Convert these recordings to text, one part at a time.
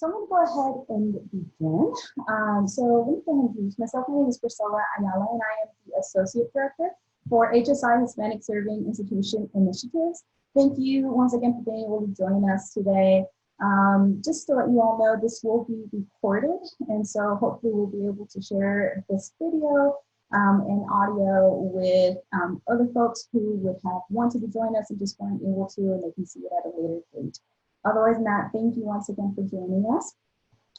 So I'm going to go ahead and begin. So let me go ahead and introduce myself. My name is Priscilla Ayala, and I am the Associate Director for HSI Hispanic Serving Institution Initiatives. Thank you once again for being able to join us today. Just to let you all know, this will be recorded, and so hopefully we'll be able to share this video and audio with other folks who would have wanted to join us and just weren't able to, and they can see it at a later date. Otherwise than that, thank you once again for joining us.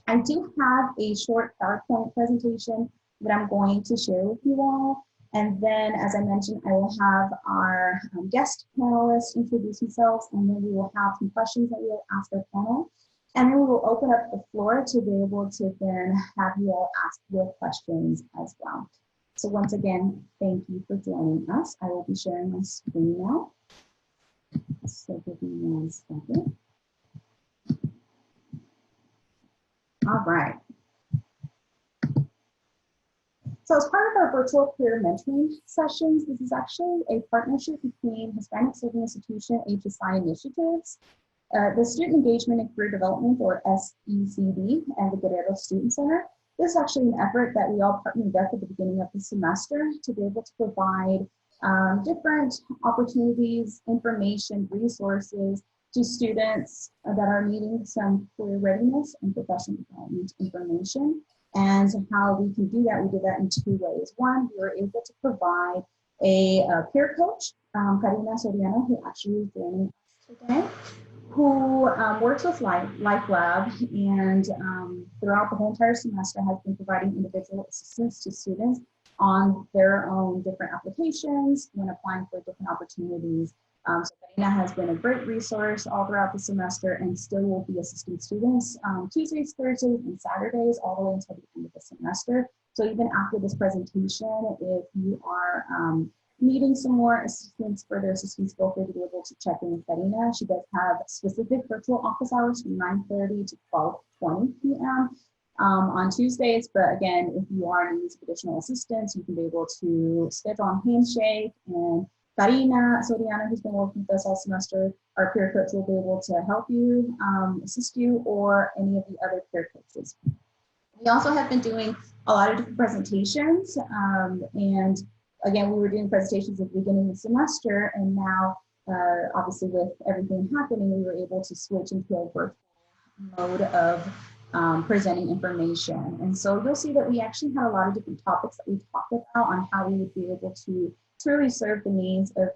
I do have a short PowerPoint presentation that I'm going to share with you all. And then, as I mentioned, I will have our guest panelists introduce themselves, and then we will have some questions that we will ask our panel. And then we will open up the floor to be able to then have you all ask your questions as well. So once again, thank you for joining us. I will be sharing my screen now. So give me 1 second. All right. So as part of our virtual career mentoring sessions, this is actually a partnership between Hispanic Serving Institution HSI Initiatives, the Student Engagement and Career Development, or SECD, and the Guerrero Student Center. This is actually an effort that we all partnered up at the beginning of the semester to be able to provide different opportunities, information, resources to students that are needing some career readiness and professional development information. And how we can do that, we did that in 2 ways. One, we were able to provide a peer coach, Karina Soriano, who actually is joining us today, who works with Life Lab, and throughout the whole entire semester has been providing individual assistance to students on their own different applications when applying for different opportunities. So Karina has been a great resource all throughout the semester and still will be assisting students Tuesdays, Thursdays, and Saturdays all the way until the end of the semester. So even after this presentation, if you are needing some more assistance, further assistance, feel free to be able to check in with Karina. She does have specific virtual office hours from 9:30 to 12:20 p.m. On Tuesdays, but again, if you are needing some additional assistance, you can be able to schedule on Handshake, and Karina Soriano, who's been working with us all semester, our peer coach, will be able to help you, assist you, or any of the other peer coaches. We also have been doing a lot of different presentations, and again, we were doing presentations at the beginning of the semester, and now, obviously with everything happening, we were able to switch into a virtual mode of presenting information. And so you'll see that we actually had a lot of different topics that we talked about on how we would be able to really serve the needs of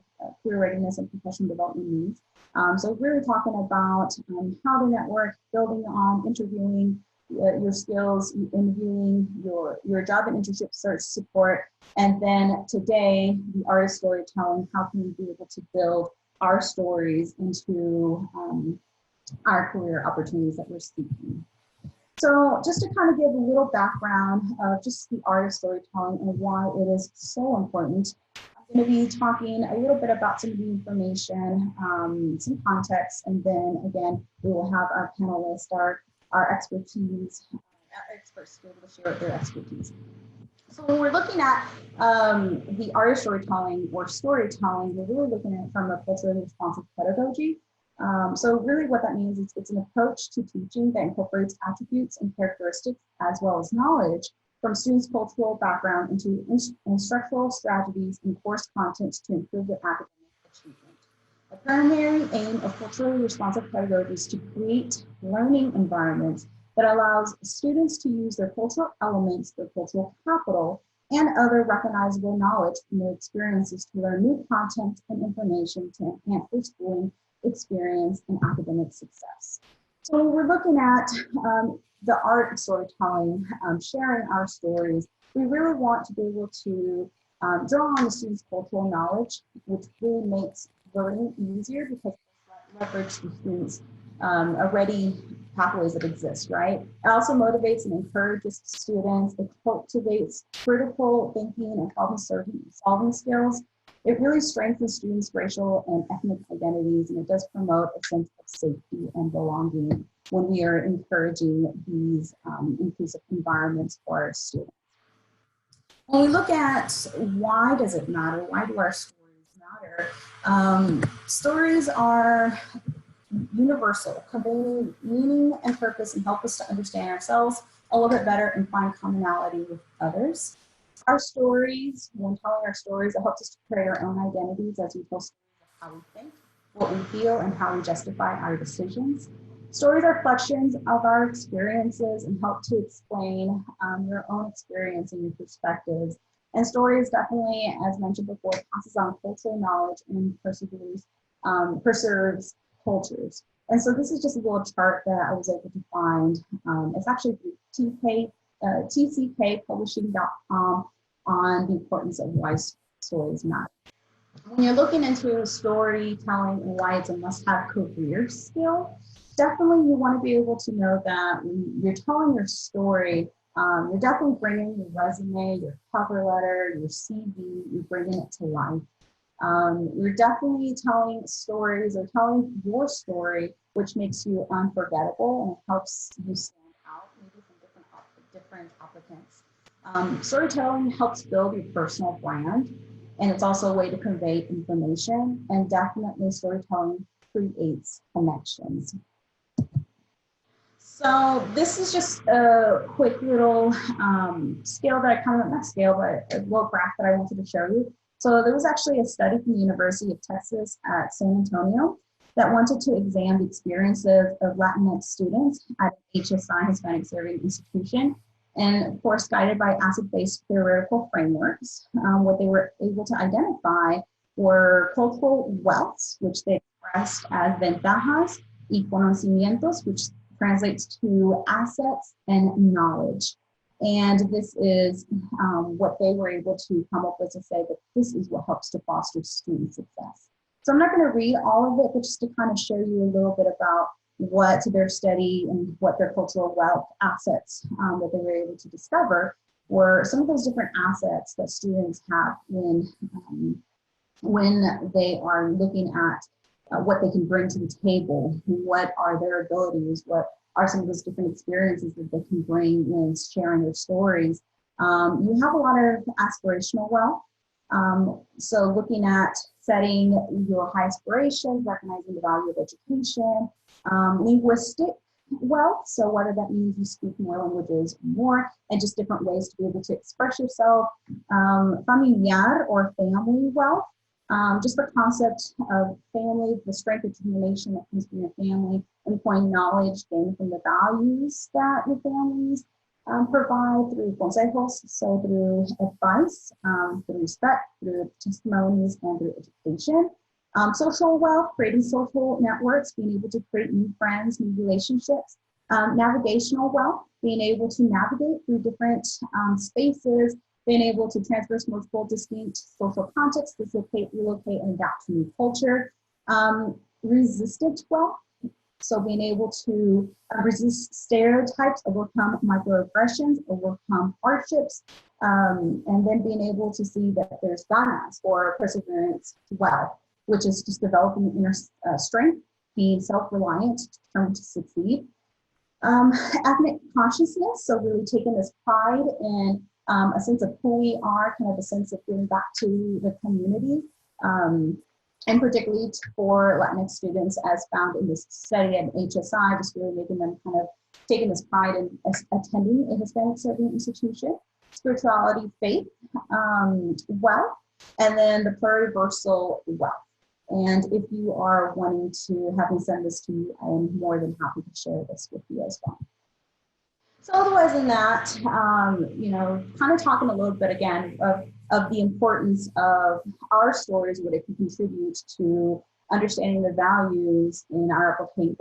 career readiness and professional development needs. So really talking about how to network, building on interviewing your skills, interviewing your job and internship search support, and then today, the art of storytelling, how can we be able to build our stories into our career opportunities that we're seeking. So just to kind of give a little background of just the art of storytelling and why it is so important, I'm going to be talking a little bit about some of the information, some context, and then again, we will have our panelists, our experts to be able to share their expertise. So when we're looking at the art of storytelling or storytelling, we're really looking at it from a culturally responsive pedagogy. So really what that means is it's an approach to teaching that incorporates attributes and characteristics as well as knowledge from students' cultural background into instructional strategies and course content to improve their academic achievement. The primary aim of culturally responsive pedagogy is to create learning environments that allows students to use their cultural elements, their cultural capital, and other recognizable knowledge from their experiences to learn new content and information to enhance their schooling experience and academic success. So we're looking at the art of storytelling, sharing our stories. We really want to be able to draw on the students' cultural knowledge, which really makes learning easier because it leverage the students' already pathways that exist, right? It also motivates and encourages students. It cultivates critical thinking and problem-solving skills. It really strengthens students' racial and ethnic identities, and it does promote a sense of safety and belonging when we are encouraging these inclusive environments for our students. When we look at why does it matter, why do our stories matter? Stories are universal, conveying meaning and purpose and help us to understand ourselves a little bit better and find commonality with others. Our stories, when telling our stories, it helps us to create our own identities as we tell stories of how we think, what we feel, and how we justify our decisions. Stories are reflections of our experiences and help to explain your own experience and your perspectives. And stories definitely, as mentioned before, passes on cultural knowledge and preserves cultures. And so this is just a little chart that I was able to find. It's actually through tckpublishing.com on the importance of why stories matter. When you're looking into storytelling and why it's a must-have career skill, definitely you want to be able to know that when you're telling your story, you're definitely bringing your resume, your cover letter, your CV, you're bringing it to life. You're definitely telling stories or telling your story, which makes you unforgettable and helps you stand out maybe from different applicants. Storytelling helps build your personal brand, and it's also a way to convey information, and definitely storytelling creates connections. So this is just a quick little scale that I kind of, not scale, but a little graph that I wanted to show you. So there was actually a study from the University of Texas at San Antonio that wanted to examine the experiences of Latinx students at HSI, Hispanic Serving Institution, and of course guided by asset-based theoretical frameworks. What they were able to identify were cultural wealths, which they expressed as ventajas y conocimientos, which translates to assets and knowledge. And this is what they were able to come up with to say that this is what helps to foster student success. So I'm not going to read all of it, but just to kind of show you a little bit about what their study and what their cultural wealth assets that they were able to discover were some of those different assets that students have when they are looking at what they can bring to the table, what are their abilities, what are some of those different experiences that they can bring when sharing their stories. You have a lot of aspirational wealth. So looking at setting your high aspirations, recognizing the value of education, linguistic wealth, so whether that means you speak more languages more, and just different ways to be able to express yourself, familiar or family wealth, just the concept of family, the strength of determination that comes from your family, employing knowledge gained from the values that your families provide through consejos, so through advice, through respect, through testimonies, and through education. Social wealth, creating social networks, being able to create new friends, new relationships. Navigational wealth, being able to navigate through different spaces, being able to traverse multiple distinct social contexts, dislocate, relocate, and adapt to new culture. Resistant wealth, so being able to resist stereotypes, overcome microaggressions, overcome hardships, and then being able to see that there's ganas or perseverance wealth, which is just developing inner strength, being self-reliant, determined to succeed. Ethnic consciousness, so really taking this pride in a sense of who we are, kind of a sense of giving back to the community, and particularly for Latinx students as found in this study at HSI, just really making them kind of taking this pride in attending a Hispanic serving institution. Spirituality, faith, wealth, and then the pluriversal wealth. And if you are wanting to have me send this to you, I am more than happy to share this with you as well. So otherwise than that, kind of talking a little bit again of the importance of our stories, what it can contribute to understanding the values in our application,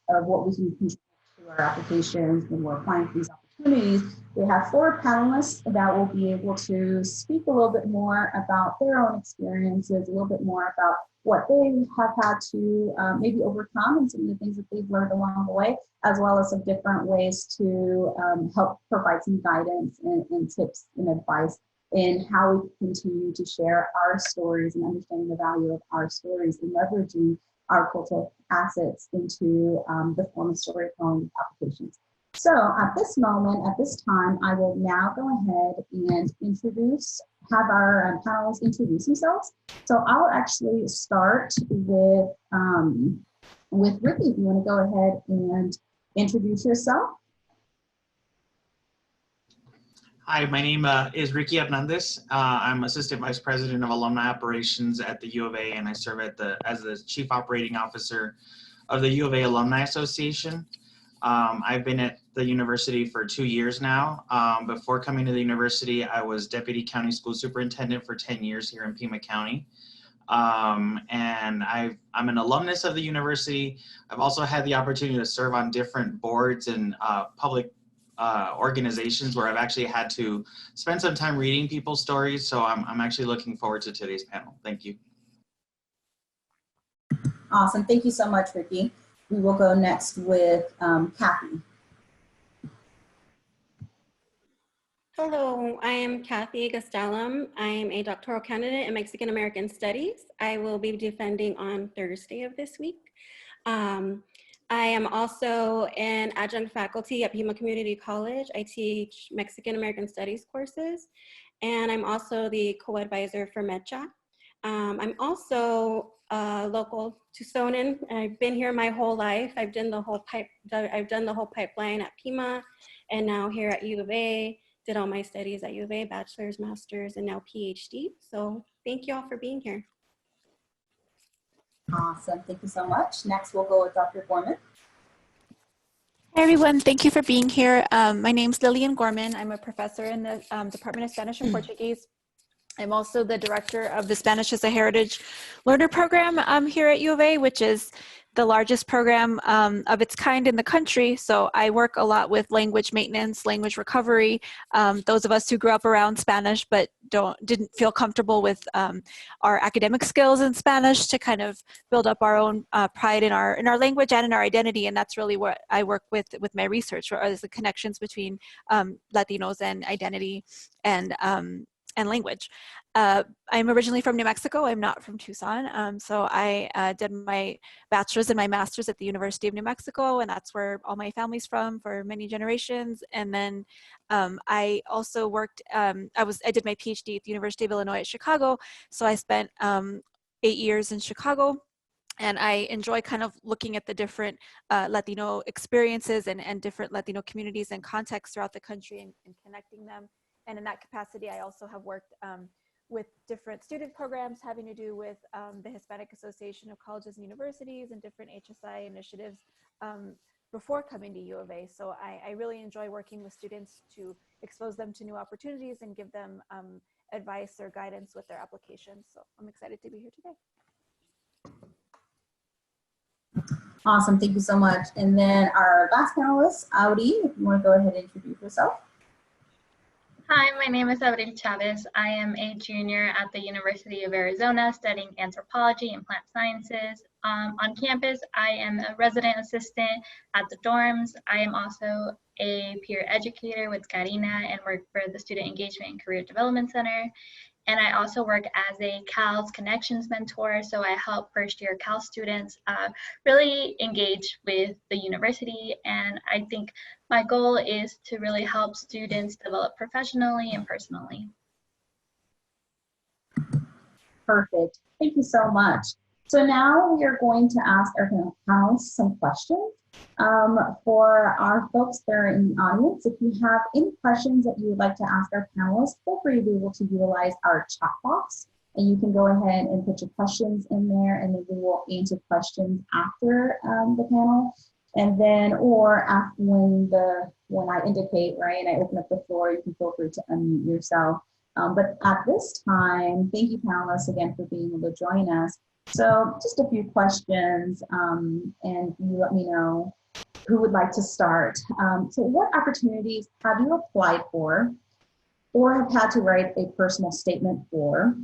of what we can contribute to our applications when we're applying for these opportunities. We have 4 panelists that will be able to speak a little bit more about their own experiences, a little bit more about what they have had to maybe overcome and some of the things that they've learned along the way, as well as some different ways to help provide some guidance and tips and advice in how we continue to share our stories and understanding the value of our stories and leveraging our cultural assets into the form of storytelling applications. So at this moment, at this time, I will now go ahead and have our panelists introduce themselves. So I'll actually start with with Ricky, if you want to go ahead and introduce yourself. Hi, my name is Ricky Hernandez. I'm Assistant Vice President of Alumni Operations at the U of A, and I serve as the Chief Operating Officer of the U of A Alumni Association. I've been at the university for 2 years now. Before coming to the university, I was Deputy County School Superintendent for 10 years here in Pima County. And I'm an alumnus of the university. I've also had the opportunity to serve on different boards and public organizations where I've actually had to spend some time reading people's stories. So I'm actually looking forward to today's panel. Thank you. Awesome. Thank you so much, Ricky. We will go next with Cathy. Hello, I am Cathy Gastelum. I am a doctoral candidate in Mexican American Studies. I will be defending on Thursday of this week. I am also an adjunct faculty at Pima Community College. I teach Mexican American Studies courses, and I'm also the co-advisor for MECHA. I'm also local to Sonnen. I've been here my whole life. I've done the whole pipeline at Pima, and now here at U of A. Did all my studies at U of A, bachelor's, master's, and now PhD. So thank you all for being here. Awesome, thank you so much. Next, we'll go with Dr. Gorman. Hi everyone, thank you for being here. My name's Lillian Gorman. I'm a professor in the Department of Spanish and Portuguese. I'm also the director of the Spanish as a Heritage Learner Program here at U of A, which is the largest program of its kind in the country. So I work a lot with language maintenance, language recovery. Those of us who grew up around Spanish but didn't feel comfortable with our academic skills in Spanish to kind of build up our own pride in our language and in our identity. And that's really what I work with my research, or is the connections between Latinos and identity and language. I'm originally from New Mexico. I'm not from Tucson. So I did my bachelor's and my master's at the University of New Mexico, and that's where all my family's from for many generations. And then I also worked, I did my PhD at the University of Illinois at Chicago. So I spent 8 years in Chicago. And I enjoy kind of looking at the different Latino experiences and different Latino communities and contexts throughout the country and connecting them. And in that capacity, I also have worked with different student programs having to do with the Hispanic Association of Colleges and Universities and different HSI initiatives before coming to U of A. So I really enjoy working with students to expose them to new opportunities and give them advice or guidance with their applications. So I'm excited to be here today. Awesome, thank you so much. And then our last panelist, Avril, if you want to go ahead and introduce yourself. Hi, my name is Avril Chavez. I am a junior at the University of Arizona studying anthropology and plant sciences. On campus, I am a resident assistant at the dorms. I am also a peer educator with Karina and work for the Student Engagement and Career Development Center. And I also work as a CALS Connections mentor. So I help first-year CALS students really engage with the university. And I think my goal is to really help students develop professionally and personally. Perfect. Thank you so much. So now we are going to ask our panelists some questions. For our folks that are in the audience, if you have any questions that you would like to ask our panelists, feel free to be able to utilize our chat box, and you can go ahead and put your questions in there, and then we will answer questions after the panel. And then, or after when I indicate, right, and I open up the floor, you can feel free to unmute yourself. But at this time, thank you, panelists, again, for being able to join us. So just a few questions, and you let me know who would like to start. So what opportunities have you applied for or have had to write a personal statement for?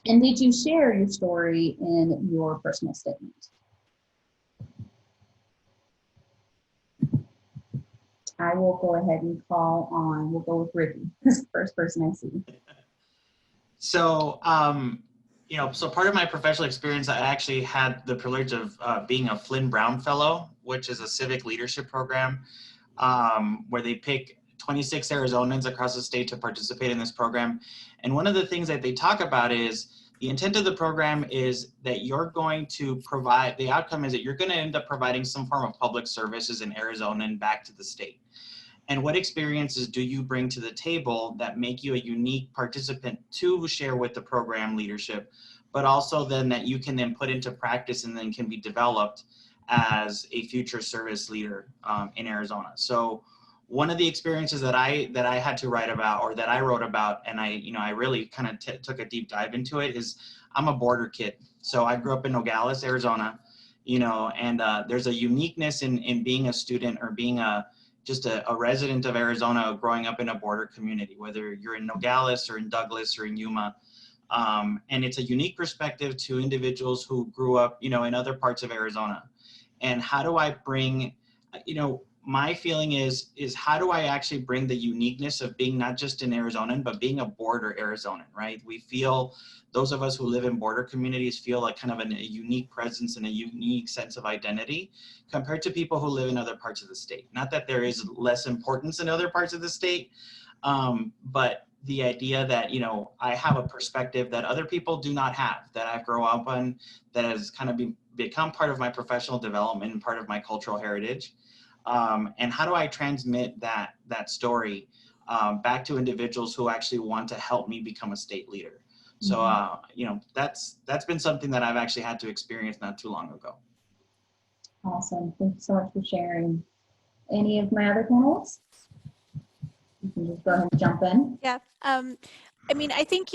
And did you share your story in your personal statement? I will go ahead and call on, we'll go with Ricky, this is the first person I see. So, so part of my professional experience, I actually had the privilege of being a Flynn Brown Fellow, which is a civic leadership program where they pick 26 Arizonans across the state to participate in this program. And one of the things that they talk about is The intent of the program is that you're going to provide, the outcome is that you're going to end up providing some form of public services in Arizona and back to the state. And what experiences do you bring to the table that make you a unique participant to share with the program leadership, but also then that you can then put into practice and then can be developed as a future service leader in Arizona. So one of the experiences that I had to write about, or that I wrote about, and I really kind of took a deep dive into it, is I'm a border kid. So I grew up in Nogales, Arizona, and there's a uniqueness in being a student or being just a resident of Arizona growing up in a border community, whether you're in Nogales or in Douglas or in Yuma. And it's a unique perspective to individuals who grew up, in other parts of Arizona. And how do I bring, my feeling is how do I actually bring the uniqueness of being not just an Arizonan, but being a border Arizonan, right? We feel, those of us who live in border communities feel like kind of a unique presence and a unique sense of identity compared to people who live in other parts of the state. Not that there is less importance in other parts of the state, but the idea that, I have a perspective that other people do not have, that I've grown up on, that has kind of become part of my professional development and part of my cultural heritage. And how do I transmit that story back to individuals who actually want to help me become a state leader? So, that's been something that I've actually had to experience not too long ago. Awesome. Thank you so much for sharing. Any of my other panelists? You can just go ahead and jump in. Yeah. I think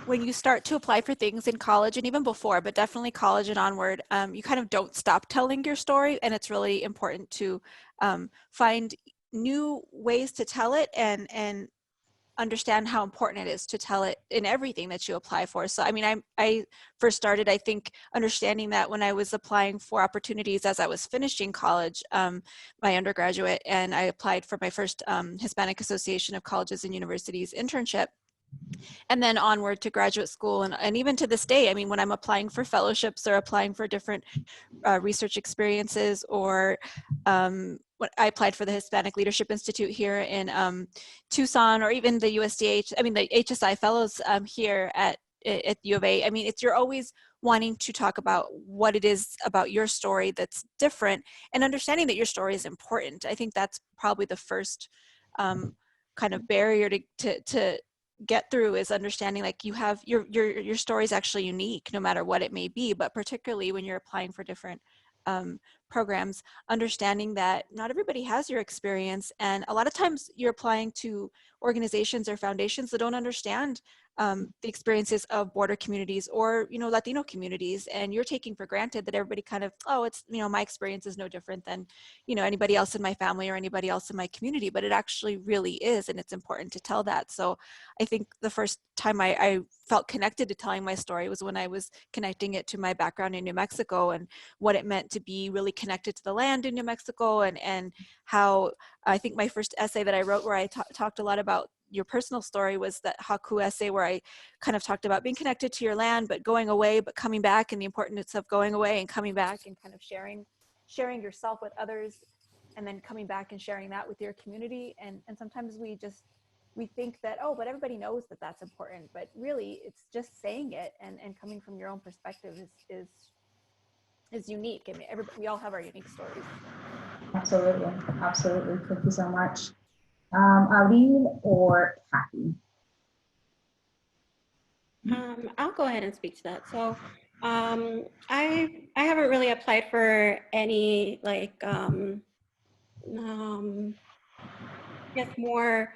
when you start to apply for things in college and even before, but definitely college and onward, you kind of don't stop telling your story, and it's really important to find new ways to tell it and understand how important it is to tell it in everything that you apply for. So, I first started, I think, understanding that when I was applying for opportunities as I was finishing college, my undergraduate, and I applied for my first Hispanic Association of Colleges and Universities internship. And then onward to graduate school. And even to this day, when I'm applying for fellowships or applying for different research experiences, or when I applied for the Hispanic Leadership Institute here in Tucson, or even the USDH, the HSI fellows here at U of A. You're always wanting to talk about what it is about your story that's different, and understanding that your story is important. I think that's probably the first kind of barrier to get through, is understanding like you have your story is actually unique no matter what it may be, but particularly when you're applying for different programs, understanding that not everybody has your experience, and a lot of times you're applying to organizations or foundations that don't understand the experiences of border communities or Latino communities, and you're taking for granted that everybody kind of, it's my experience is no different than anybody else in my family or anybody else in my community, but it actually really is, and it's important to tell that. So I think the first time I felt connected to telling my story was when I was connecting it to my background in New Mexico and what it meant to be really connected to the land in New Mexico, and how I think my first essay that I wrote, where I talked a lot about your personal story, was that Haku essay, where I kind of talked about being connected to your land, but going away, but coming back, and the importance of going away and coming back, and kind of sharing yourself with others, and then coming back and sharing that with your community. And sometimes we think that, but everybody knows that that's important, but really it's just saying it and coming from your own perspective is unique. We all have our unique stories. Absolutely. Thank you so much. Avril or Cathy? I'll go ahead and speak to that. So I haven't really applied for any more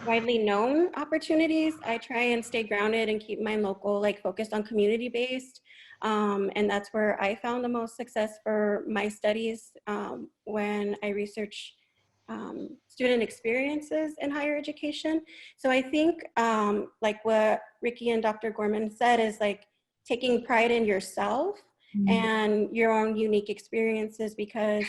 widely known opportunities. I try and stay grounded and keep mine local, focused on community-based. And that's where I found the most success for my studies when I research student experiences in higher education. So I think what Ricky and Dr. Gorman said is taking pride in yourself and your own unique experiences, because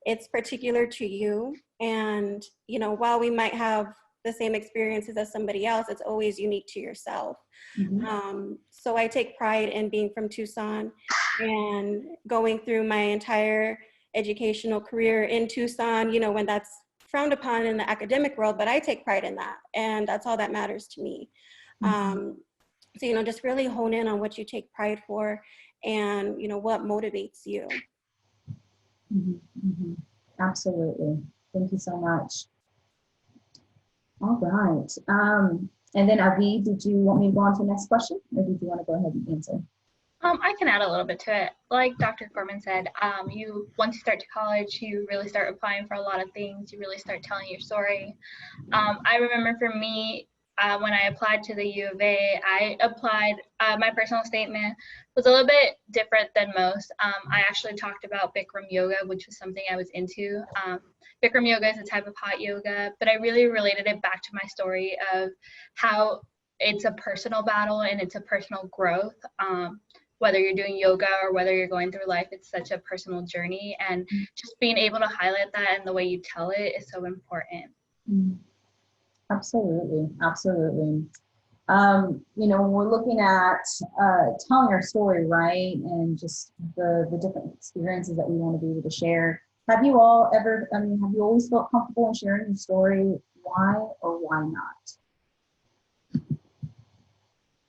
it's particular to you. And, while we might have the same experiences as somebody else, it's always unique to yourself. So I take pride in being from Tucson and going through my entire educational career in Tucson, when that's frowned upon in the academic world, but I take pride in that, and that's all that matters to me. So, just really hone in on what you take pride for and, what motivates you. Absolutely. Thank you so much. All right. And then Avi, did you want me to go on to the next question, or did you want to go ahead and answer? I can add a little bit to it. Like Dr. Gorman said, once you start to college, you really start applying for a lot of things. You really start telling your story. I remember for me, when I applied to the U of A, I applied, my personal statement was a little bit different than most. I actually talked about Bikram yoga, which was something I was into. Bikram yoga is a type of hot yoga, but I really related it back to my story of how it's a personal battle and it's a personal growth. Whether you're doing yoga or whether you're going through life, it's such a personal journey, and just being able to highlight that and the way you tell it is so important. Absolutely, absolutely. When we're looking at telling our story, right, and just the different experiences that we want to be able to share, have you all ever, have you always felt comfortable in sharing your story? Why or why not?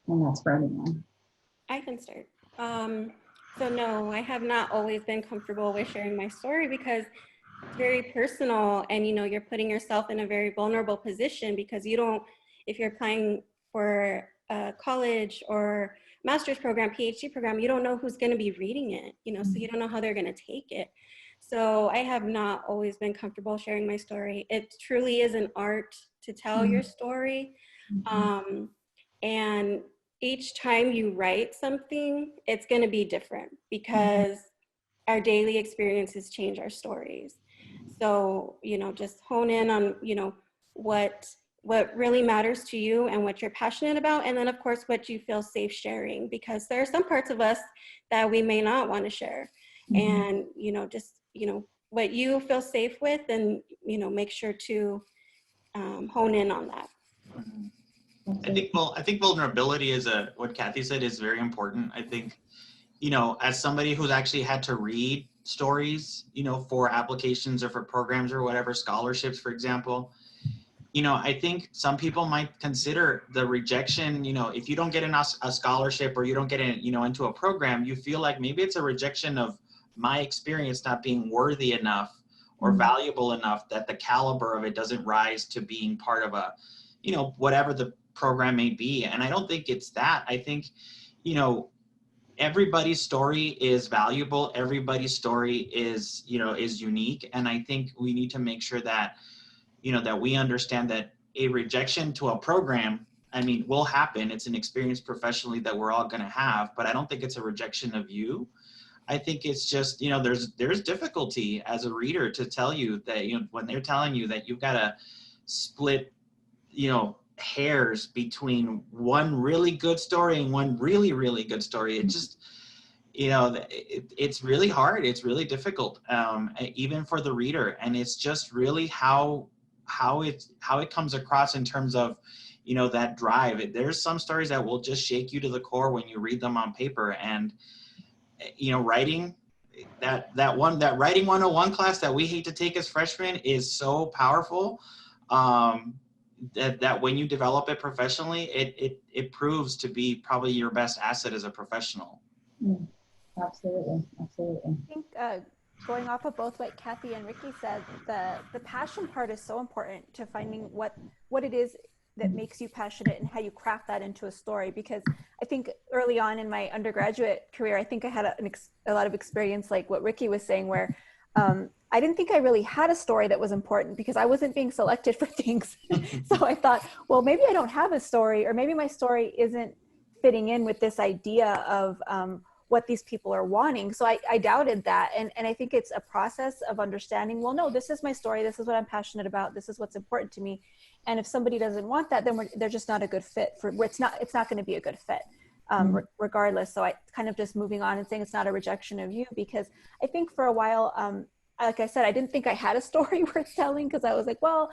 And that's for anyone. I can start. So no, I have not always been comfortable with sharing my story because it's very personal, and you're putting yourself in a very vulnerable position because if you're applying for a college or master's program, PhD program, you don't know who's going to be reading it, so you don't know how they're going to take it. So I have not always been comfortable sharing my story. It truly is an art to tell your story. And each time you write something, it's going to be different because our daily experiences change our stories. So, just hone in on, what really matters to you and what you're passionate about. And then of course, what you feel safe sharing, because there are some parts of us that we may not want to share. And, what you feel safe with, and, make sure to hone in on that. I think vulnerability is what Cathy said is very important. I think, as somebody who's actually had to read stories, for applications or for programs or whatever, scholarships, for example, I think some people might consider the rejection, if you don't get a scholarship or you don't get into a program, you feel like maybe it's a rejection of my experience not being worthy enough or valuable enough that the caliber of it doesn't rise to being part of a, whatever the program may be. And I don't think it's that. I think, everybody's story is valuable. Everybody's story is unique. And I think we need to make sure that, that we understand that a rejection to a program, will happen. It's an experience professionally that we're all going to have, but I don't think it's a rejection of you. I think it's just, there's difficulty as a reader to tell you that, when they're telling you that you've got to split, hairs between one really good story and one really, really good story. It just, it's really hard. It's really difficult, even for the reader. And it's just really how it comes across in terms of, that drive. There's some stories that will just shake you to the core when you read them on paper. And, writing, that writing 101 class that we hate to take as freshmen is so powerful. That when you develop it professionally, it proves to be probably your best asset as a professional. Absolutely. I think going off of both what Cathy and Ricky said, the passion part is so important to finding what it is that makes you passionate and how you craft that into a story. Because I think early on in my undergraduate career, I think I had a lot of experience like what Ricky was saying, where I didn't think I really had a story that was important because I wasn't being selected for things. So I thought, well, maybe I don't have a story, or maybe my story isn't fitting in with this idea of what these people are wanting. So I doubted that. And I think it's a process of understanding, well, no, this is my story. This is what I'm passionate about. This is what's important to me. And if somebody doesn't want that, then they're just not a good fit for, it's not going to be a good fit. Regardless. So I kind of just moving on and saying it's not a rejection of you, because I think for a while, like I said, I didn't think I had a story worth telling, because I was like, well,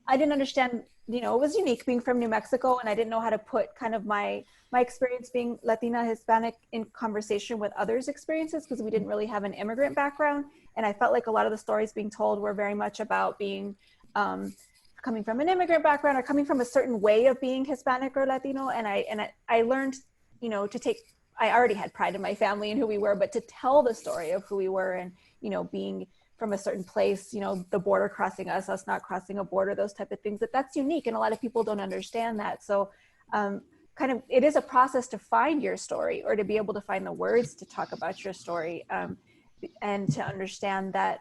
I didn't understand, it was unique being from New Mexico, and I didn't know how to put kind of my experience being Latina, Hispanic in conversation with others' experiences, because we didn't really have an immigrant background. And I felt like a lot of the stories being told were very much about being coming from an immigrant background or coming from a certain way of being Hispanic or Latino. And I learned, you know, I already had pride in my family and who we were, but to tell the story of who we were and, you know, being from a certain place, you know, the border crossing us not crossing a border, those type of things, that's unique. And a lot of people don't understand that. So kind of, it is a process to find your story or to be able to find the words to talk about your story, and to understand that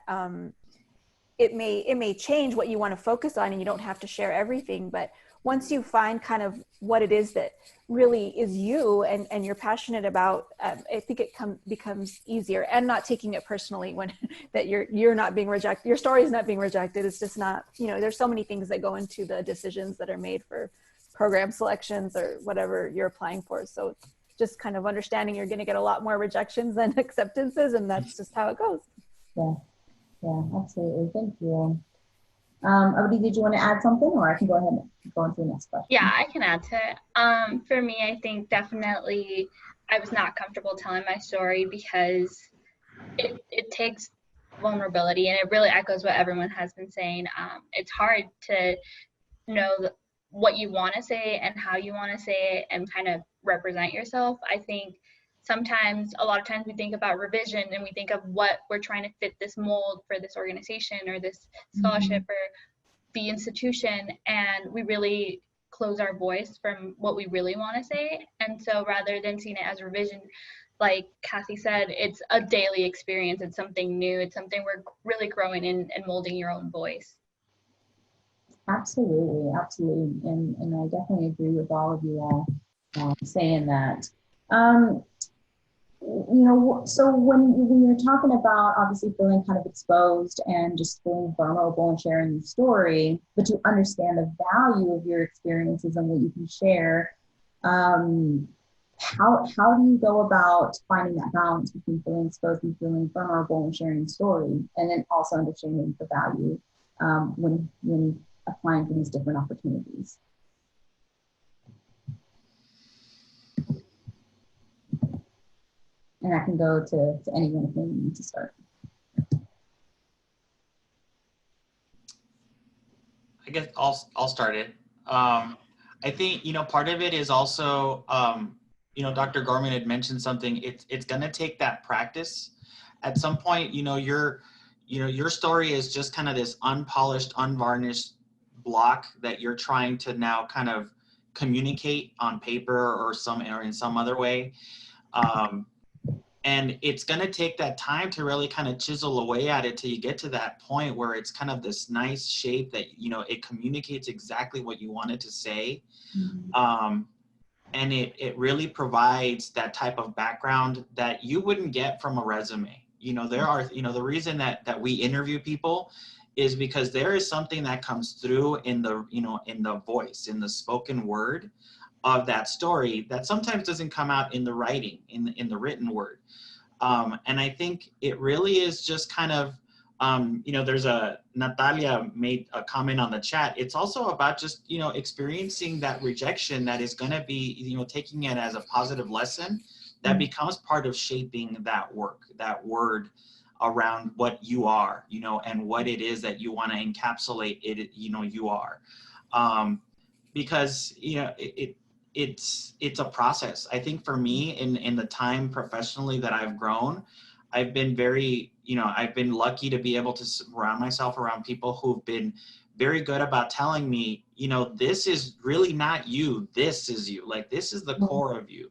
it may change what you want to focus on and you don't have to share everything. But once you find kind of what it is that really is you and you're passionate about, I think it becomes easier, and not taking it personally when that you're not being rejected, your story is not being rejected. It's just not, you know, there's so many things that go into the decisions that are made for program selections or whatever you're applying for. So just kind of understanding you're going to get a lot more rejections than acceptances, and that's just how it goes. Yeah, absolutely. Thank you. Avril, did you want to add something, or I can go ahead and go into the next question? Yeah, I can add to it. For me, I think definitely I was not comfortable telling my story because it takes vulnerability, and it really echoes what everyone has been saying. It's hard to know what you want to say and how you want to say it and kind of represent yourself. I think sometimes, a lot of times we think about revision and we think of what we're trying to fit this mold for this organization or this scholarship or the institution, and we really close our voice from what we really want to say. And so rather than seeing it as revision, like Cathy said, it's a daily experience. It's something new. It's something we're really growing in and molding your own voice. Absolutely, absolutely. And I definitely agree with all of you all saying that. You know, so when you're talking about obviously feeling kind of exposed and just feeling vulnerable and sharing your story, but you understand the value of your experiences and what you can share, how do you go about finding that balance between feeling exposed and feeling vulnerable and sharing your story, and then also understanding the value when applying for these different opportunities? And I can go to anyone if they need to start. I guess I'll start it. I think, you know, part of it is also, you know, Dr. Gorman had mentioned something. It's going to take that practice. At some point, you know, your story is just kind of this unpolished, unvarnished block that you're trying to now kind of communicate on paper or in some other way. And it's going to take that time to really kind of chisel away at it till you get to that point where it's kind of this nice shape that, you know, it communicates exactly what you wanted to say. And it really provides that type of background that you wouldn't get from a resume. You know, there are, you know, the reason that we interview people is because there is something that comes through in the, you know, in the voice, in the spoken word of that story that sometimes doesn't come out in the writing, in the written word. And I think it really is just kind of, you know, Natalia made a comment on the chat. It's also about just, you know, experiencing that rejection that is going to be, you know, taking it as a positive lesson that becomes part of shaping that work, that word around what you are, you know, and what it is that you want to encapsulate it, you know, you are. Because, you know, it's a process. I think for me in the time professionally that I've grown, I've been very, you know, I've been lucky to be able to surround myself around people who've been very good about telling me, you know, this is really not you, this is you, like this is the core of you.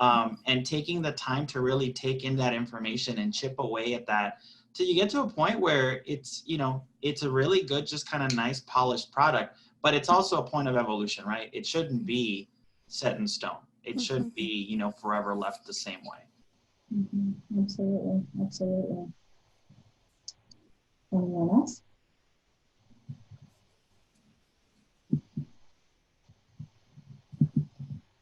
And taking the time to really take in that information and chip away at that till you get to a point where it's, you know, it's a really good, just kind of nice polished product, but it's also a point of evolution, right? It shouldn't be set in stone. It should be, you know, forever left the same way. Absolutely, absolutely. Anyone else?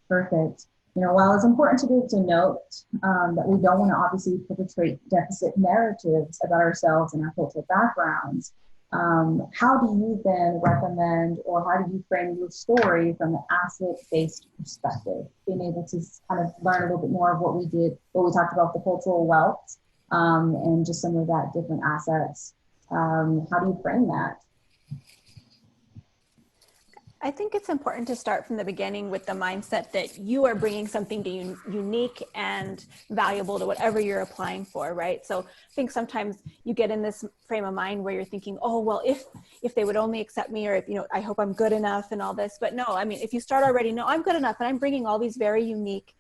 Perfect. You know, while it's important to note that we don't want to obviously perpetrate deficit narratives about ourselves and our cultural backgrounds, how do you then recommend, or how do you frame your story from an asset-based perspective? Being able to kind of learn a little bit more of what we talked about, the cultural wealth, and just some of that different assets. How do you frame that? I think it's important to start from the beginning with the mindset that you are bringing something unique and valuable to whatever you're applying for, right? So I think sometimes you get in this frame of mind where you're thinking, oh, well, if they would only accept me, or if, I hope I'm good enough and all this. But no, I mean, if you start already, no, I'm good enough, and I'm bringing all these very unique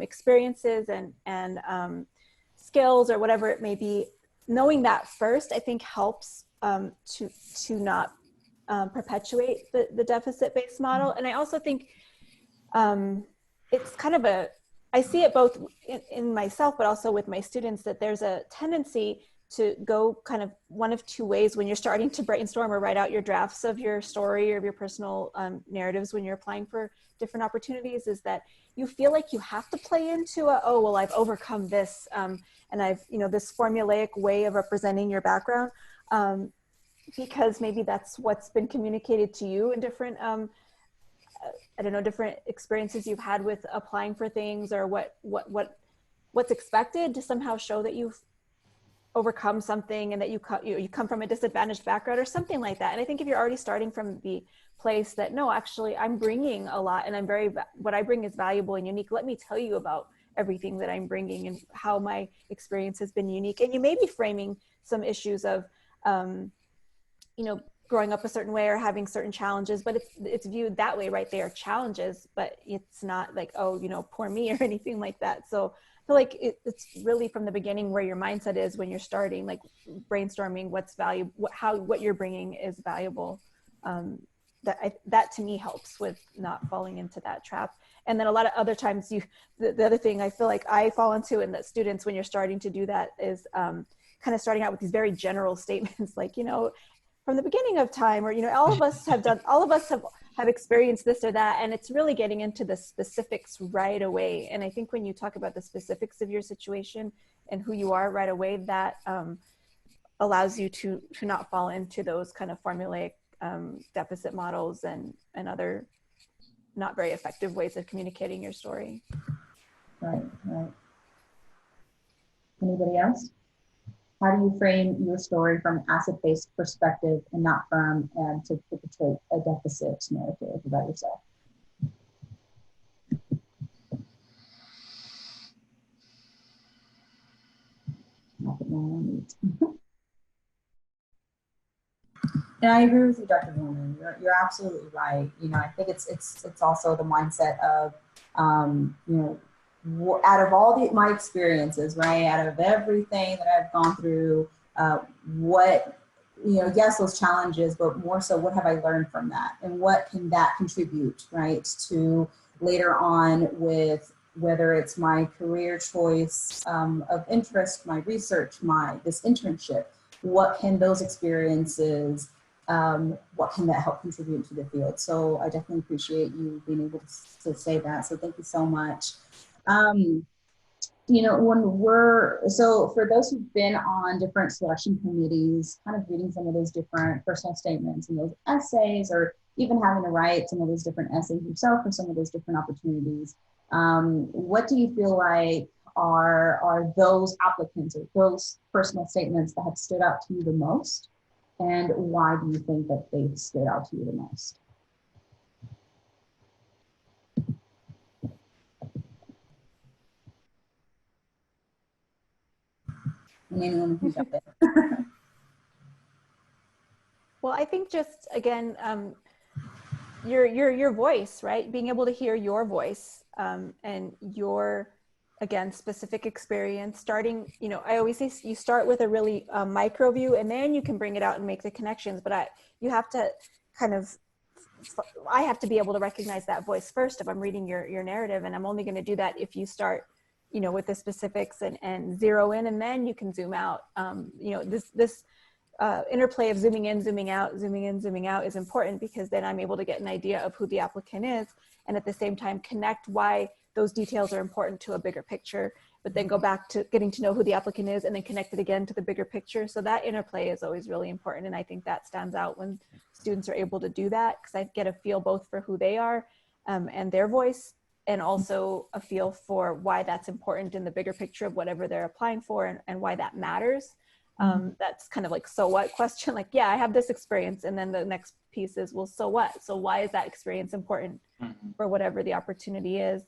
experiences and skills or whatever it may be, knowing that first, I think helps to not perpetuate the deficit-based model. And I also think it's kind of I see it both in myself, but also with my students, that there's a tendency to go kind of one of two ways when you're starting to brainstorm or write out your drafts of your story or of your personal narratives when you're applying for different opportunities, is that you feel like you have to play into oh, well, I've overcome this and I've, this formulaic way of representing your background. Because maybe that's what's been communicated to you in different, I don't know, different experiences you've had with applying for things, or what's expected to somehow show that you've overcome something and that you come from a disadvantaged background or something like that. And I think if you're already starting from the place that, no, actually I'm bringing a lot, and what I bring is valuable and unique. Let me tell you about everything that I'm bringing and how my experience has been unique. And you may be framing some issues of, growing up a certain way or having certain challenges, but it's viewed that way, right? They are challenges, but it's not like, oh, poor me or anything like that. So I feel like it's really from the beginning where your mindset is when you're starting, like brainstorming what's valuable, what you're bringing is valuable. That to me helps with not falling into that trap. And then a lot of other times the other thing I feel like I fall into, and that students, when you're starting to do that, is kind of starting out with these very general statements like, from the beginning of time, or, all of us have experienced this or that. And it's really getting into the specifics right away. And I think when you talk about the specifics of your situation and who you are right away, that allows you to not fall into those kind of formulaic deficit models and other not very effective ways of communicating your story. Right. Anybody else? How do you frame your story from an asset-based perspective and not from to perpetrate a deficit narrative about yourself? And I agree with you, Dr. Gorman. You're absolutely right. I think it's also the mindset of out of all my experiences, right, out of everything that I've gone through, yes, those challenges, but more so, what have I learned from that? And what can that contribute, right, to later on with whether it's my career choice of interest, my research, this internship, what can those experiences, what can that help contribute to the field? So I definitely appreciate you being able to say that. So thank you so much. So for those who've been on different selection committees, kind of reading some of those different personal statements and those essays, or even having to write some of those different essays yourself for some of those different opportunities, what do you feel like are those applicants or those personal statements that have stood out to you the most? And why do you think that they stood out to you the most? And anyone who jump in. Well, I think just, again, your voice, right? Being able to hear your voice and your, again, specific experience, starting, I always say you start with a really micro view, and then you can bring it out and make the connections. But you have to I have to be able to recognize that voice first if I'm reading your narrative. And I'm only going to do that if you start, with the specifics and zero in, and then you can zoom out. This interplay of zooming in, zooming out, zooming in, zooming out is important, because then I'm able to get an idea of who the applicant is, and at the same time connect why those details are important to a bigger picture, but then go back to getting to know who the applicant is and then connect it again to the bigger picture. So that interplay is always really important. And I think that stands out when students are able to do that, because I get a feel both for who they are and their voice, and also a feel for why that's important in the bigger picture of whatever they're applying for, and why that matters. That's kind of like, so what question? Like, yeah, I have this experience. And then the next piece is, well, so what? So why is that experience important for whatever the opportunity is?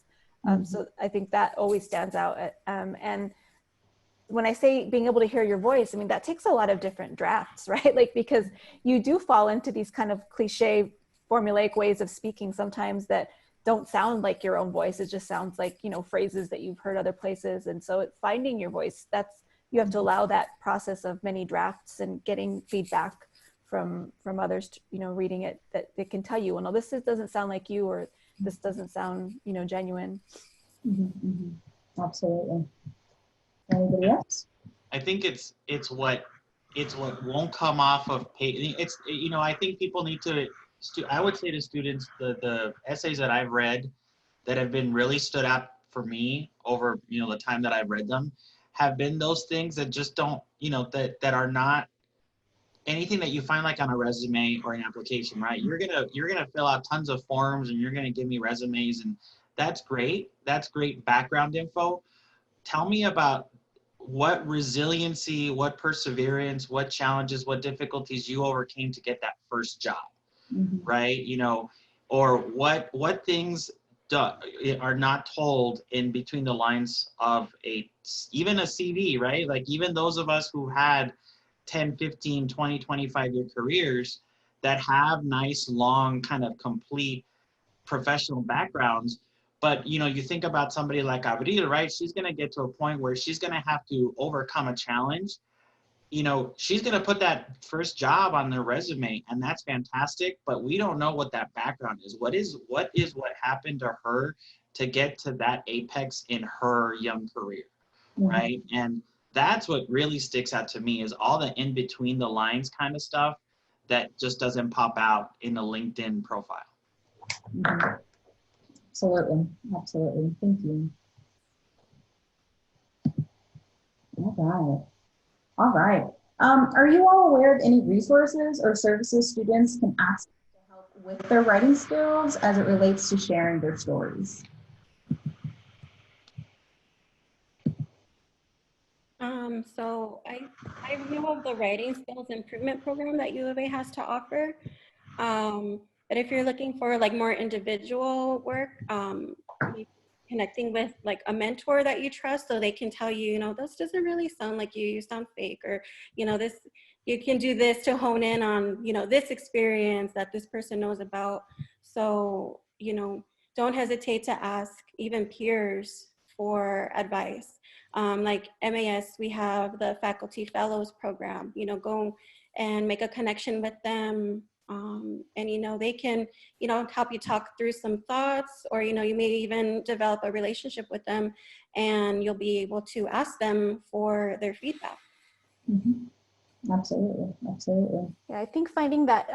So I think that always stands out. And when I say being able to hear your voice, I mean, that takes a lot of different drafts, right? Like, because you do fall into these kind of cliche formulaic ways of speaking sometimes that don't sound like your own voice. It just sounds like, you know, phrases that you've heard other places. And so finding your voice, you have to allow that process of many drafts and getting feedback from others, you know, reading it, that they can tell you, well, no, this doesn't sound like you, or this doesn't sound, you know, genuine. Absolutely. Anybody else? I think it's what won't come off of page. It's, you know, I think people need to. I would say to students, the essays that I've read that have been really stood out for me over, you know, the time that I've read them, have been those things that just don't, you know, that are not anything that you find like on a resume or an application, right? You're gonna fill out tons of forms and you're gonna give me resumes, and that's great. That's great background info. Tell me about what resiliency, what perseverance, what challenges, what difficulties you overcame to get that first job, right? You know, or what things are not told in between the lines of even a CV, right? Like, even those of us who had 10, 15, 20, 25-year careers that have nice, long, kind of complete professional backgrounds. But, you know, you think about somebody like Abril, right? She's going to get to a point where she's going to have to overcome a challenge. You know, she's going to put that first job on their resume, and that's fantastic. But we don't know what that background is. What happened to her to get to that apex in her young career, right? And that's what really sticks out to me, is all the in between the lines kind of stuff that just doesn't pop out in a LinkedIn profile. Absolutely. Absolutely. Thank you. All right. Are you all aware of any resources or services students can access to help with their writing skills as it relates to sharing their stories? So I know of the Writing Skills Improvement Program that U of A has to offer. But if you're looking for like more individual work, connecting with like a mentor that you trust, so they can tell you, you know, this doesn't really sound like you sound fake, or, you know, this, you can do this to hone in on, you know, this experience that this person knows about. So, you know, don't hesitate to ask even peers for advice. Like MAS, we have the Faculty Fellows Program, you know, go and make a connection with them. And, you know, they can, you know, help you talk through some thoughts, or, you know, you may even develop a relationship with them, and you'll be able to ask them for their feedback. Absolutely. Absolutely. Yeah, I think finding that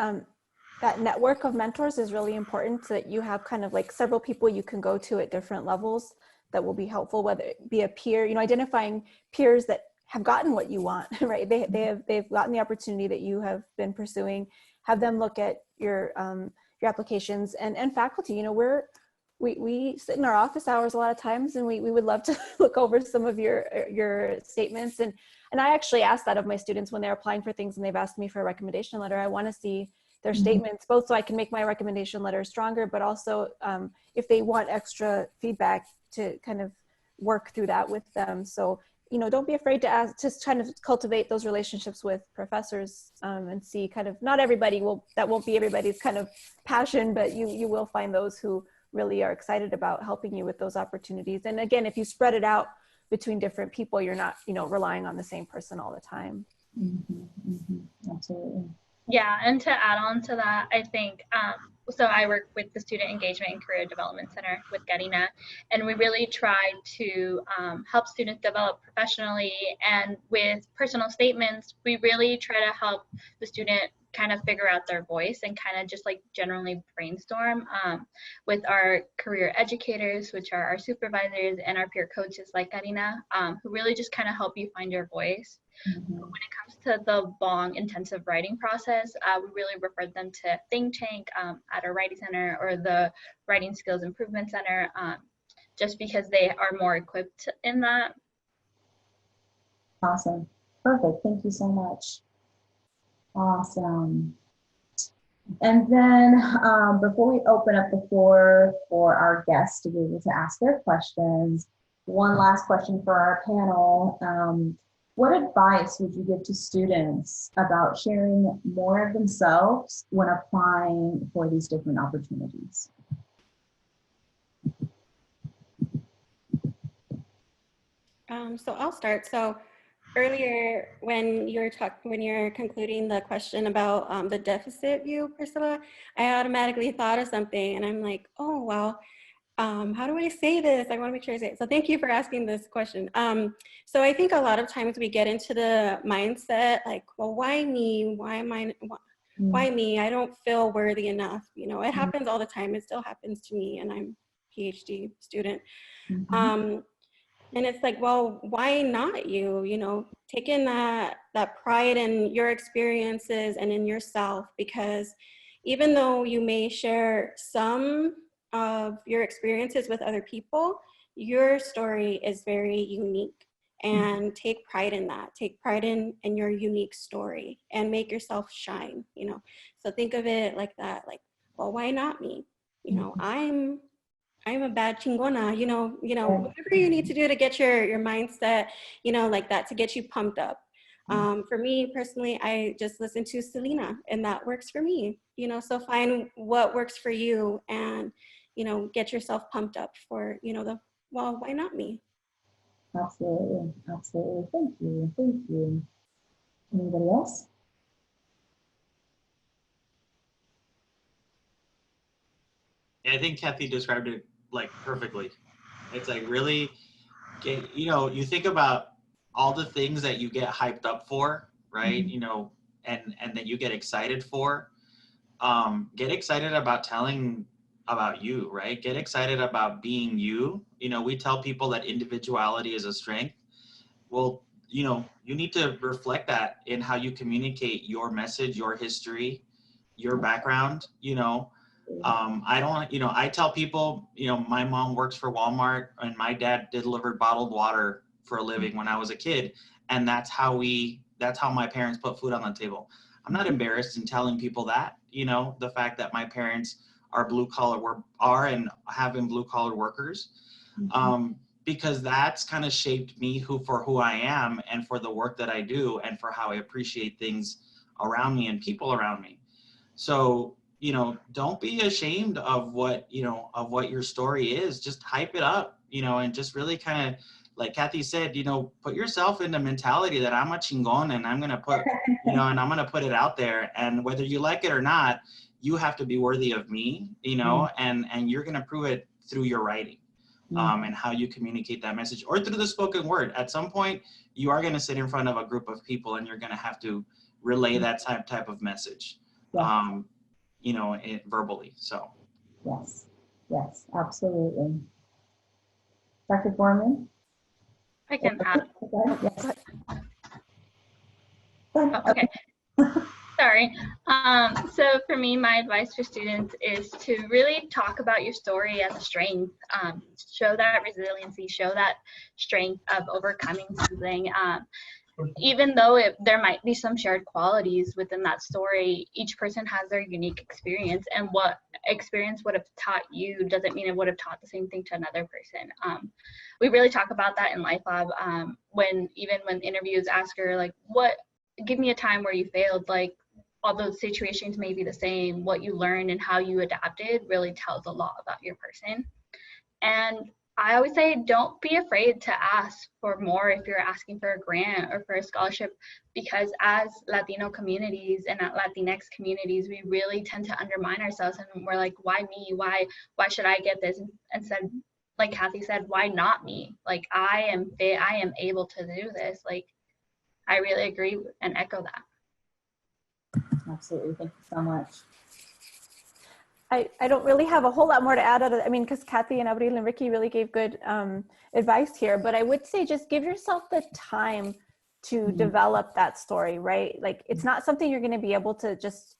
that network of mentors is really important, so that you have kind of like several people you can go to at different levels that will be helpful, whether it be a peer, you know, identifying peers that have gotten what you want, right? They've gotten the opportunity that you have been pursuing. Have them look at your applications, and faculty. You know, we sit in our office hours a lot of times, and we would love to look over some of your statements. And I actually ask that of my students when they're applying for things and they've asked me for a recommendation letter. I want to see their statements, both so I can make my recommendation letter stronger, but also if they want extra feedback, to kind of work through that with them. So, you know, don't be afraid to ask, just kind of cultivate those relationships with professors, and see kind of, not everybody that won't be everybody's kind of passion, but you will find those who really are excited about helping you with those opportunities. And again, if you spread it out between different people, you're not, you know, relying on the same person all the time. Absolutely. Yeah, and to add on to that, I think, so I work with the Student Engagement and Career Development Center with Getting-At, and we really try to help students develop professionally, and with personal statements, we really try to help the student kind of figure out their voice and kind of just like generally brainstorm with our career educators, which are our supervisors, and our peer coaches like Karina, who really just kind of help you find your voice. When it comes to the long, intensive writing process, we really refer them to Think Tank at our Writing Center, or the Writing Skills Improvement Center, just because they are more equipped in that. Awesome. Perfect. Thank you so much. Awesome. And then before we open up the floor for our guests to be able to ask their questions, one last question for our panel. What advice would you give to students about sharing more of themselves when applying for these different opportunities? So I'll start. So earlier, when you're concluding the question about the deficit view, Priscilla, I automatically thought of something, and I'm like, oh well, how do I say this? I want to make sure I say it. So thank you for asking this question. So I think a lot of times we get into the mindset like, well, why me? Why me? I don't feel worthy enough. You know, it happens all the time. It still happens to me, and I'm a PhD student. And it's like, well, why not you? You know, taking that pride in your experiences and in yourself, because even though you may share some of your experiences with other people, your story is very unique. And take pride in that. Take pride in your unique story and make yourself shine, you know. So think of it like that, like, well, why not me? You know, I'm a bad chingona, you know, whatever you need to do to get your mindset, you know, like that, to get you pumped up. For me personally, I just listen to Selena, and that works for me, you know. So find what works for you, and, you know, get yourself pumped up for, you know, well, why not me? Absolutely. Absolutely. Thank you. Thank you. Anybody else? Yeah, I think Cathy described it like perfectly. It's like really get, you know, you think about all the things that you get hyped up for, right? You know, and that you get excited for. Get excited about telling about you, right? Get excited about being you. You know, we tell people that individuality is a strength. Well, you know, you need to reflect that in how you communicate your message, your history, your background. You know, I don't, you know, I tell people, you know, my mom works for Walmart and my dad delivered bottled water for a living when I was a kid. And that's how my parents put food on the table. I'm not embarrassed in telling people that, you know, the fact that my parents are and have been blue collar workers. Because that's kind of shaped me for who I am and for the work that I do and for how I appreciate things around me and people around me. So, you know, don't be ashamed of what your story is. Just hype it up, you know, and just really kind of, like Cathy said, you know, put yourself in the mentality that I'm a chingon and I'm going to put, you know, and I'm going to put it out there. And whether you like it or not, you have to be worthy of me, you know, and you're going to prove it through your writing. And how you communicate that message, or through the spoken word. At some point, you are going to sit in front of a group of people, and you're going to have to relay that type of message, you know, verbally. So. Yes, absolutely. Dr. Gorman? I can add. Yes. Oh, okay. Sorry. So for me, my advice for students is to really talk about your story as a strength. Show that resiliency, show that strength of overcoming something. Even though there might be some shared qualities within that story, each person has their unique experience, and what experience would have taught you doesn't mean it would have taught the same thing to another person. We really talk about that in Life Lab, when interviews ask her, like, give me a time where you failed, like, although situations may be the same, what you learned and how you adapted really tells a lot about your person. And I always say, don't be afraid to ask for more if you're asking for a grant or for a scholarship, because as Latino communities and Latinx communities, we really tend to undermine ourselves, and we're like, why me? Why should I get this? Instead, like Cathy said, why not me? Like, I am fit, I am able to do this. Like, I really agree and echo that. Absolutely. Thank you so much. I don't really have a whole lot more to add. I mean, because Cathy and Abril and Ricky really gave good advice here, but I would say just give yourself the time to develop that story, right? Like, it's not something you're going to be able to just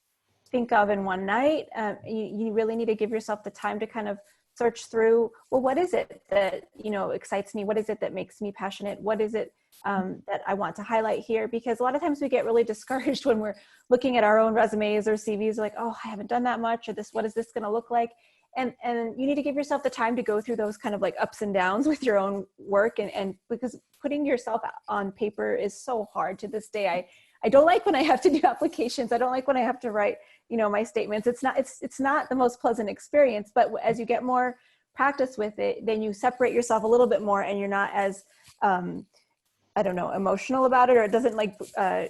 think of in one night. You really need to give yourself the time to kind of search through, well, what is it that, you know, excites me? What is it that makes me passionate? What is it that I want to highlight here? Because a lot of times we get really discouraged when we're looking at our own resumes or CVs, like, oh, I haven't done that much, or this, what is this going to look like? And you need to give yourself the time to go through those kind of like ups and downs with your own work. And because putting yourself on paper is so hard. To this day, I don't like when I have to do applications. I don't like when I have to write, you know, my statements. It's not the most pleasant experience, but as you get more practice with it, then you separate yourself a little bit more, and you're not as, I don't know, emotional about it, or it doesn't like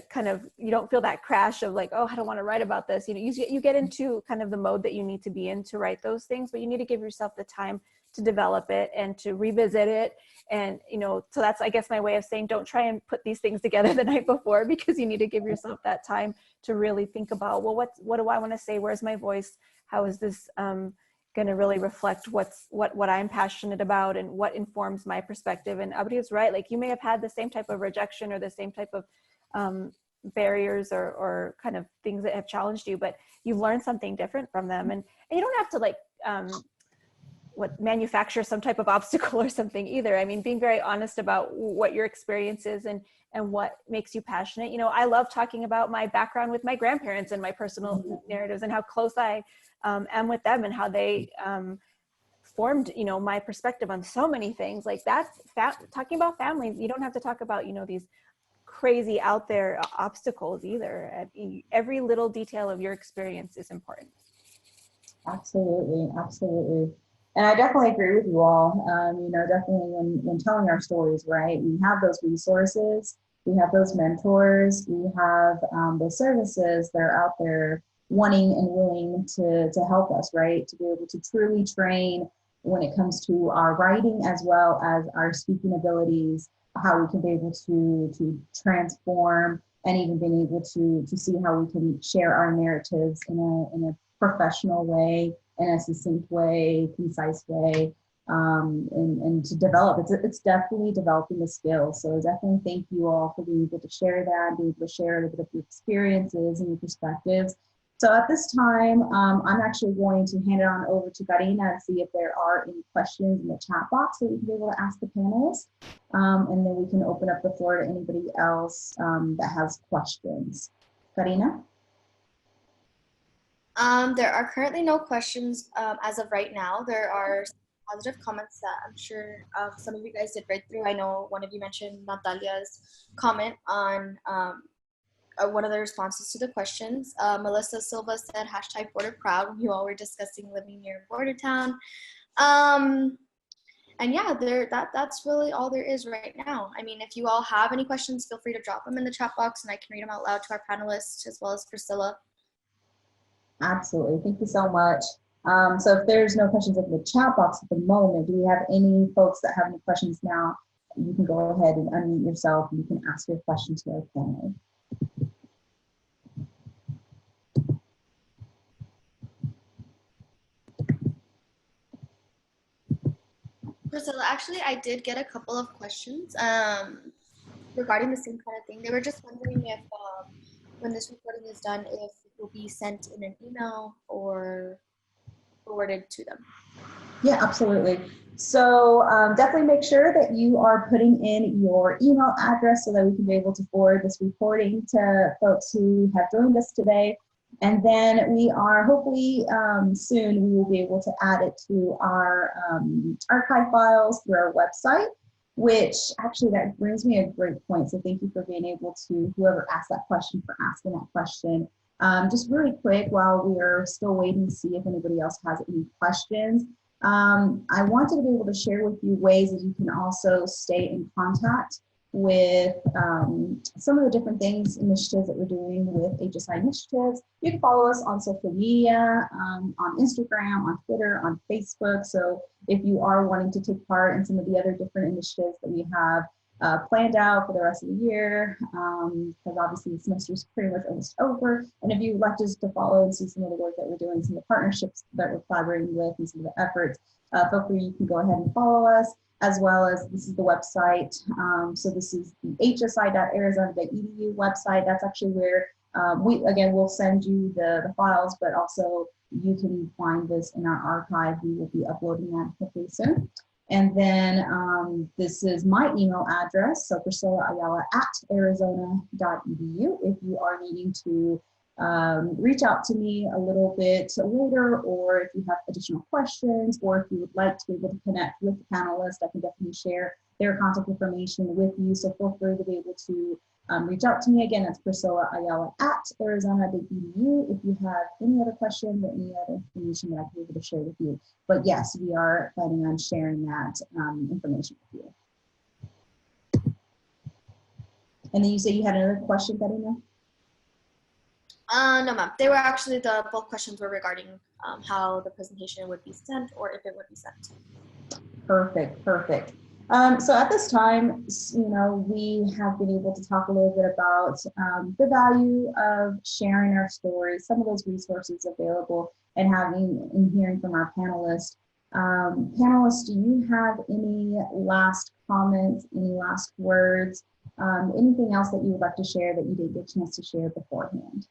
kind of, you don't feel that crash of like, oh, I don't want to write about this. You know, you get into kind of the mode that you need to be in to write those things, but you need to give yourself the time to develop it and to revisit it. And, you know, so that's, I guess, my way of saying, don't try and put these things together the night before, because you need to give yourself that time to really think about, well, what do I want to say? Where's my voice? How is this going to really reflect what I'm passionate about and what informs my perspective? And Abril is right. Like, you may have had the same type of rejection or the same type of barriers or kind of things that have challenged you, but you've learned something different from them. And you don't have to like, manufacture some type of obstacle or something either. I mean, being very honest about what your experience is and what makes you passionate. You know, I love talking about my background with my grandparents and my personal narratives and how close I am with them and how they formed, you know, my perspective on so many things. Like, that's talking about family. You don't have to talk about, you know, these crazy out there obstacles either. Every little detail of your experience is important. Absolutely, absolutely. And I definitely agree with you all. You know, definitely when telling our stories, right, we have those resources, we have those mentors, we have those services that are out there wanting and willing to help us, right, to be able to truly train when it comes to our writing as well as our speaking abilities, how we can be able to transform, and even being able to see how we can share our narratives in a professional way, in a succinct way, concise way, and to develop. It's definitely developing the skills. So definitely thank you all for being able to share that, being able to share a little bit of your experiences and your perspectives. So at this time, I'm actually going to hand it on over to Karina and see if there are any questions in the chat box that we can be able to ask the panelists. And then we can open up the floor to anybody else that has questions. Karina? There are currently no questions as of right now. There are positive comments that I'm sure some of you guys did read through. I know one of you mentioned Natalia's comment on one of the responses to the questions. Melissa Silva said, #border when you all were discussing living near border town. And yeah, that's really all there is right now. I mean, if you all have any questions, feel free to drop them in the chat box and I can read them out loud to our panelists as well as Priscilla. Absolutely, thank you so much. So if there's no questions in the chat box at the moment, do we have any folks that have any questions now? You can go ahead and unmute yourself and you can ask your question to our panel. Priscilla, actually, I did get a couple of questions regarding the same kind of thing. They were just wondering if when this recording is done, if it will be sent in an email or forwarded to them. Yeah, absolutely. So definitely make sure that you are putting in your email address so that we can be able to forward this recording to folks who have joined us today. And then we are hopefully soon we will be able to add it to our archive files through our website, which actually that brings me a great point. So thank you for being able to, whoever asked that question, for asking that question. Just really quick, while we're still waiting to see if anybody else has any questions, I wanted to be able to share with you ways that you can also stay in contact with some of the different initiatives that we're doing with HSI initiatives. You can follow us on social media, on Instagram, on Twitter, on Facebook. So if you are wanting to take part in some of the other different initiatives that we have planned out for the rest of the year, because obviously the semester is pretty much almost over. And if you'd like just to follow and see some of the work that we're doing, some of the partnerships that we're collaborating with, and some of the efforts, feel free, you can go ahead and follow us, as well as this is the website. So this is the hsi.arizona.edu website. That's actually where we'll send you the files, but also you can find this in our archive. We will be uploading that hopefully soon. And then this is my email address, so priscillaayala@arizona.edu. If you are needing to reach out to me a little bit later, or if you have additional questions, or if you would like to be able to connect with the panelists, I can definitely share their contact information with you. So feel free to be able to reach out to me. Again, that's priscillaayala@arizona.edu. If you have any other questions or any other information that I can be able to share with you. But yes, we are planning on sharing that information with you. And then you say you had another question, Karina? No, ma'am. They were actually, both questions were regarding how the presentation would be sent or if it would be sent. Perfect, perfect. So at this time, we have been able to talk a little bit about the value of sharing our stories, some of those resources available, and hearing from our panelists. Panelists, do you have any last comments, any last words, anything else that you would like to share that you didn't get a chance to share beforehand?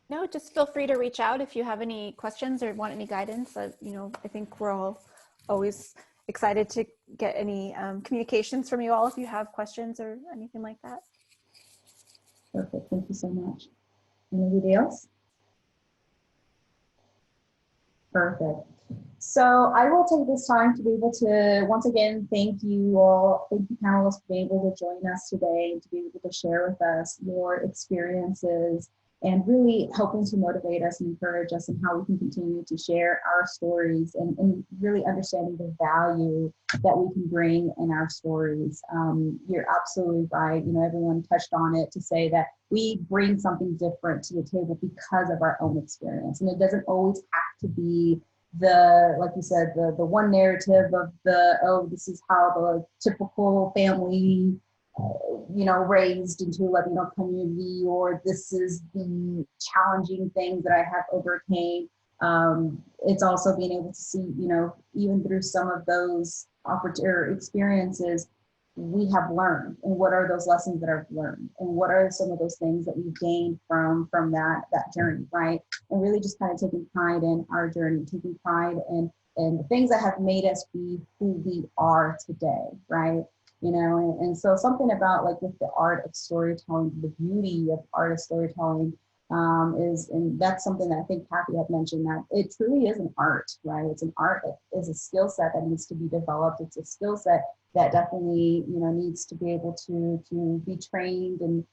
No, just feel free to reach out if you have any questions or want any guidance. I think we're all always excited to get any communications from you all if you have questions or anything like that. Perfect, thank you so much. Anybody else? Perfect. So I will take this time to be able to, once again, thank you all, thank you panelists for being able to join us today and to be able to share with us your experiences and really helping to motivate us and encourage us in how we can continue to share our stories and really understanding the value that we can bring in our stories. You're absolutely right. Everyone touched on it to say that we bring something different to the table because of our own experience. And it doesn't always have to be like you said, the one narrative of this is how the typical family raised into a Latino community, or this is the challenging things that I have overcame. It's also being able to see, even through some of those experiences, we have learned, and what are those lessons that I've learned, and what are some of those things that we've gained from that journey, right? And really just kind of taking pride in our journey, taking pride in the things that have made us be who we are today, right? And so something about like with the art of storytelling, the beauty of art of storytelling and that's something that I think Cathy had mentioned, that it truly is an art, right? It's an art that is a skill set that needs to be developed. It's a skill set that definitely, needs to be able to be trained and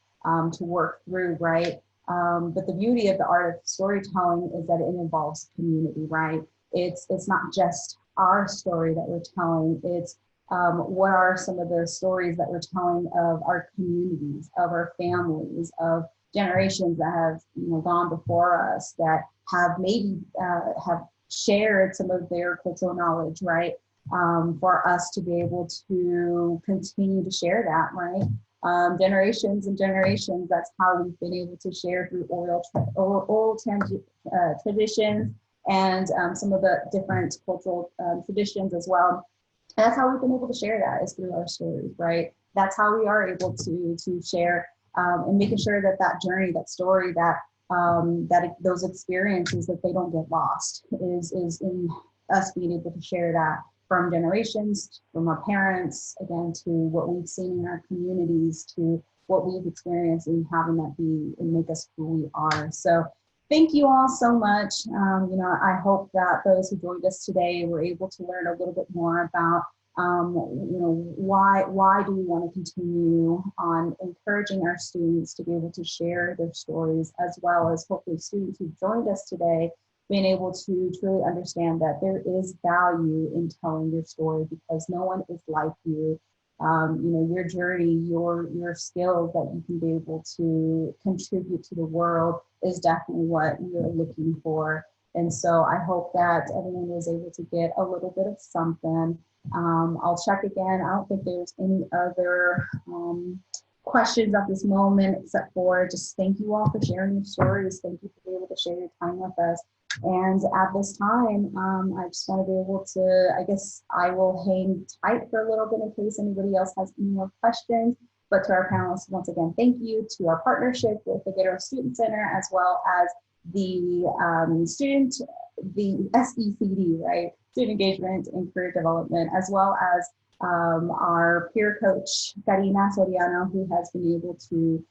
to work through, right? But the beauty of the art of storytelling is that it involves community, right? It's not just our story that we're telling, it's what are some of the stories that we're telling of our communities, of our families, of generations that have gone before us, that have maybe have shared some of their cultural knowledge, right? For us to be able to continue to share that, right? Generations and generations, that's how we've been able to share through oral traditions and some of the different cultural traditions as well. And that's how we've been able to share that, is through our stories, right? That's how we are able to share and making sure that journey, that story, those experiences, that they don't get lost, is in us being able to share that from generations, from our parents, again, to what we've seen in our communities, to what we've experienced, and having that be and make us who we are. So thank you all so much. I hope that those who joined us today were able to learn a little bit more about, why do we want to continue on encouraging our students to be able to share their stories, as well as hopefully students who joined us today being able to truly understand that there is value in telling your story, because no one is like you. Your journey, your skills that you can be able to contribute to the world is definitely what we're looking for. And so I hope that everyone was able to get a little bit of something. I'll check again. I don't think there's any other questions at this moment, except for just thank you all for sharing your stories. Thank you for being able to share your time with us. And at this time, I just want to be able to, I guess I will hang tight for a little bit in case anybody else has any more questions. But to our panelists, once again, thank you to our partnership with the Ghetto Student Center, as well as the the SECD, right? Student Engagement and Career Development, as well as our peer coach, Karina Soriano, who has been able to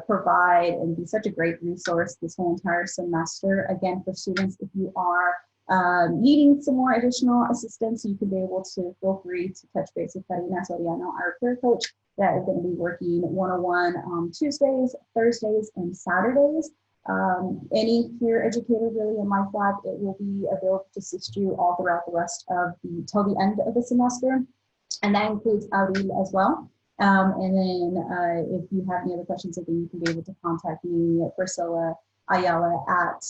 provide and be such a great resource this whole entire semester. Again, for students, if you are needing some more additional assistance, you can be able to feel free to touch base with Karina Soriano, our peer coach, that is going to be working one-on-one on Tuesdays, Thursdays, and Saturdays. Any peer educator really in my lab, it will be available to assist you all throughout the rest of till the end of the semester. And that includes Avril as well. And then if you have any other questions, again, you can be able to contact me at Priscilla Ayala at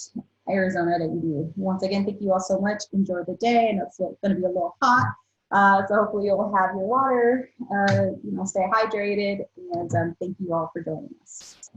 Arizona.edu. Once again, thank you all so much. Enjoy the day. And it's going to be a little hot. So hopefully you'll have your water, stay hydrated. And thank you all for joining us.